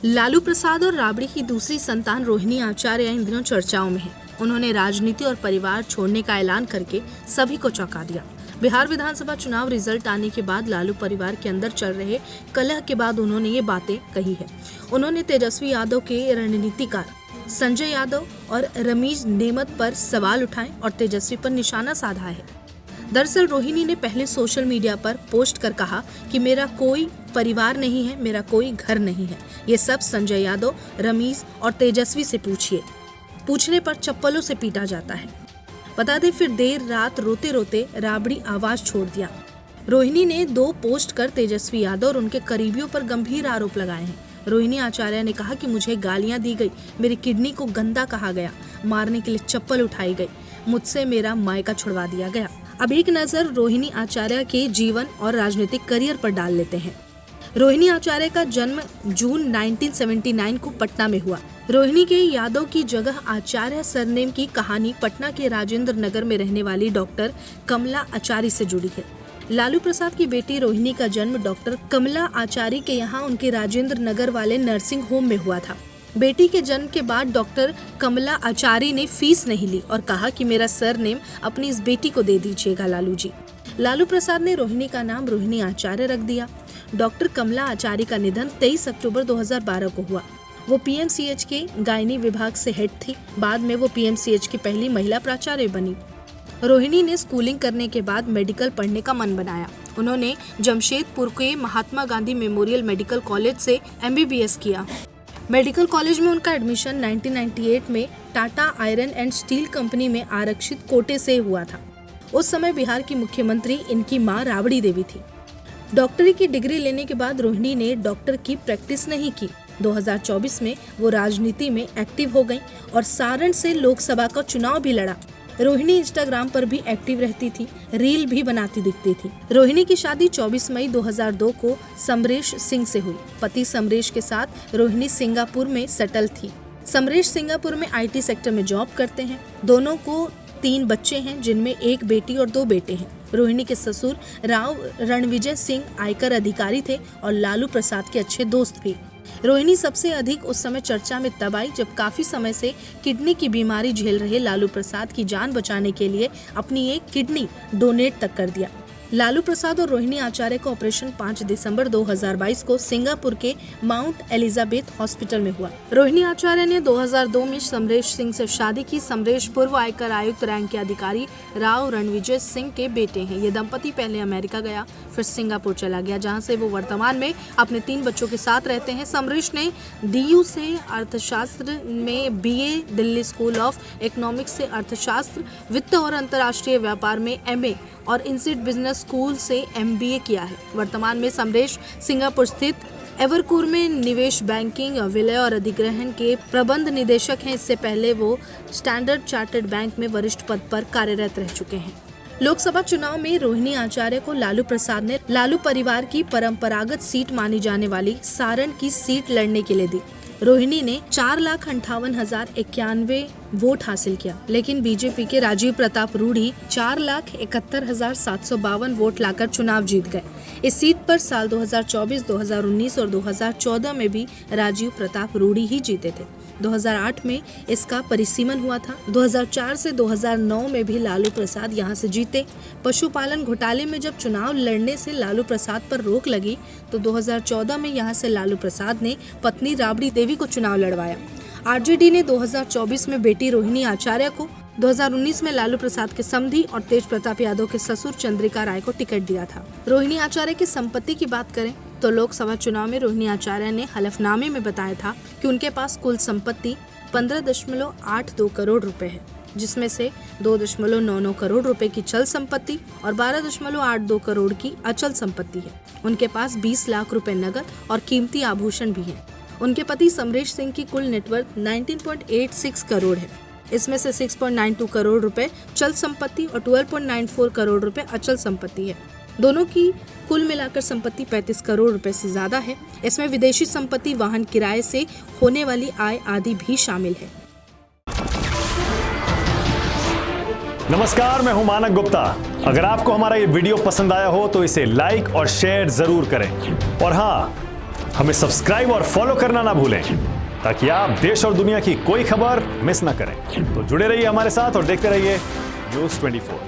लालू प्रसाद और राबड़ी की दूसरी संतान रोहिणी आचार्य इन दिनों चर्चाओं में है। उन्होंने राजनीति और परिवार छोड़ने का ऐलान करके सभी को चौंका दिया। बिहार विधानसभा चुनाव रिजल्ट आने के बाद लालू परिवार के अंदर चल रहे कलह के बाद उन्होंने ये बातें कही है। उन्होंने तेजस्वी यादव के रणनीतिकार संजय यादव और रमीज नेमत पर सवाल उठाए और तेजस्वी पर निशाना साधा है। दरअसल रोहिणी ने पहले सोशल मीडिया पर पोस्ट कर कहा कि मेरा कोई परिवार नहीं है, मेरा कोई घर नहीं है। ये सब संजय यादव, रमीज और तेजस्वी से पूछिए। पूछने पर चप्पलों से पीटा जाता है। बता दें, फिर देर रात रोते रोते राबड़ी आवाज छोड़ दिया। रोहिणी ने 2 पोस्ट कर तेजस्वी यादव और उनके करीबियों पर गंभीर आरोप लगाए हैं। रोहिणी आचार्य ने कहा कि मुझे गालियां दी गई, मेरी किडनी को गंदा कहा गया, मारने के लिए चप्पल उठाई गई, मुझसे मेरा मायका छुड़वा दिया गया। अब एक नजर रोहिणी आचार्य के जीवन और राजनीतिक करियर पर डाल लेते हैं। रोहिणी आचार्य का जन्म जून 1979 को पटना में हुआ। रोहिणी के यादव की जगह आचार्य सरनेम की कहानी पटना के राजेंद्र नगर में रहने वाली डॉक्टर कमला आचार्य से जुड़ी है। लालू प्रसाद की बेटी रोहिणी का जन्म डॉक्टर कमला आचार्य के यहाँ उनके राजेंद्र नगर वाले नर्सिंग होम में हुआ था। बेटी के जन्म के बाद डॉक्टर कमला आचार्य ने फीस नहीं ली और कहा कि मेरा सरनेम अपनी इस बेटी को दे दीजिएगा लालू जी। लालू प्रसाद ने रोहिणी का नाम रोहिणी आचार्य रख दिया। डॉक्टर कमला आचार्य का निधन 23 अक्टूबर 2012 को हुआ। वो पीएमसीएच के गायनी विभाग से हेड थी। बाद में वो पीएमसीएच की पहली महिला प्राचार्य बनी। रोहिणी ने स्कूलिंग करने के बाद मेडिकल पढ़ने का मन बनाया। उन्होंने जमशेदपुर के Mahatma Gandhi memorial medical college से MBBS किया। मेडिकल कॉलेज में उनका एडमिशन 1998 में Tata iron and steel company में आरक्षित कोटे से हुआ था। उस समय बिहार की मुख्यमंत्री इनकी मां राबड़ी देवी थी। डॉक्टरी की डिग्री लेने के बाद रोहिणी ने डॉक्टर की प्रैक्टिस नहीं की। 2024 में वो राजनीति में एक्टिव हो गई और सारण से लोकसभा का चुनाव भी लड़ा। रोहिणी इंस्टाग्राम पर भी एक्टिव रहती थी, रील भी बनाती दिखती थी। रोहिणी की शादी 24 मई 2002 को समरेश सिंह से हुई। पति समरेश के साथ रोहिणी सिंगापुर में सेटल थी। समरेश सिंगापुर में IT सेक्टर में जॉब करते हैं। दोनों को 3 बच्चे हैं, जिनमें 1 बेटी और 2 बेटे हैं। रोहिणी के ससुर राव रणविजय सिंह आयकर अधिकारी थे और लालू प्रसाद के अच्छे दोस्त भी। रोहिणी सबसे अधिक उस समय चर्चा में तब आई जब काफी समय से किडनी की बीमारी झेल रहे लालू प्रसाद की जान बचाने के लिए अपनी एक किडनी डोनेट तक कर दिया। लालू प्रसाद और रोहिणी आचार्य का ऑपरेशन 5 दिसंबर 2022 को सिंगापुर के माउंट एलिजाबेथ हॉस्पिटल में हुआ। रोहिणी आचार्य ने 2002 में समरेश सिंह से शादी की। समरेश पूर्व आयकर आयुक्त रैंक के अधिकारी राव रणविजय सिंह के बेटे हैं। ये दंपति पहले अमेरिका गया, फिर सिंगापुर चला गया, जहां से वो वर्तमान में अपने 3 बच्चों के साथ रहते हैं। समरेश ने DU से अर्थशास्त्र में BA, Delhi school of economics से अर्थशास्त्र, वित्त और अंतर्राष्ट्रीय व्यापार में MA और इंसिड बिजनेस स्कूल से MBA किया है। वर्तमान में समरेश सिंगापुर स्थित एवरकूर में निवेश बैंकिंग, विलय और अधिग्रहण के प्रबंध निदेशक हैं। इससे पहले वो स्टैंडर्ड चार्टर्ड बैंक में वरिष्ठ पद पर कार्यरत रह चुके हैं। लोकसभा चुनाव में रोहिणी आचार्य को लालू प्रसाद ने लालू परिवार की परंपरागत सीट मानी जाने वाली सारण की सीट लड़ने के लिए दी। रोहिणी ने 4,58,091 वोट हासिल किया, लेकिन बीजेपी के राजीव प्रताप रूढ़ी 4,71,752 वोट लाकर चुनाव जीत गए। इस सीट पर साल 2024, 2019 और 2014 में भी राजीव प्रताप रूढ़ी ही जीते थे। 2008 में इसका परिसीमन हुआ था। 2004 से 2009 में भी लालू प्रसाद यहां से जीते। पशुपालन घोटाले में जब चुनाव लड़ने से लालू प्रसाद पर रोक लगी तो 2014 में यहां से लालू प्रसाद ने पत्नी राबड़ी देवी को चुनाव लड़वाया। RJD ने 2024 में बेटी रोहिणी आचार्य को, 2019 में लालू प्रसाद के समधी और तेज प्रताप यादव के ससुर चंद्रिका राय को टिकट दिया था। रोहिणी आचार्य की संपत्ति की बात करें तो लोकसभा चुनाव में रोहिणी आचार्य ने हलफनामे में बताया था कि उनके पास कुल संपत्ति 15.82 करोड़ रुपए है, जिसमें से 2.99 करोड़ रुपए की चल संपत्ति और 12.82 करोड़ की अचल संपत्ति है। उनके पास 20 लाख रुपए नकद और कीमती आभूषण भी हैं। उनके पति समरेश सिंह की कुल नेटवर्थ 19.86 करोड़ है। इसमें से 6.92 करोड़ रुपए चल संपत्ति और 12.94 करोड़ रुपए अचल संपत्ति है। दोनों की कुल मिलाकर संपत्ति 35 करोड़ रुपए से ज्यादा है। इसमें विदेशी संपत्ति, वाहन किराए से होने वाली आय आदि भी शामिल है। नमस्कार, मैं हूं मानक गुप्ता। अगर आपको हमारा ये वीडियो पसंद आया हो तो इसे लाइक और शेयर जरूर करें और हाँ, हमें सब्सक्राइब और फॉलो करना ना भूलें ताकि आप देश और दुनिया की कोई खबर मिस ना करें। तो जुड़े रहिए हमारे साथ और देखते रहिए News 24।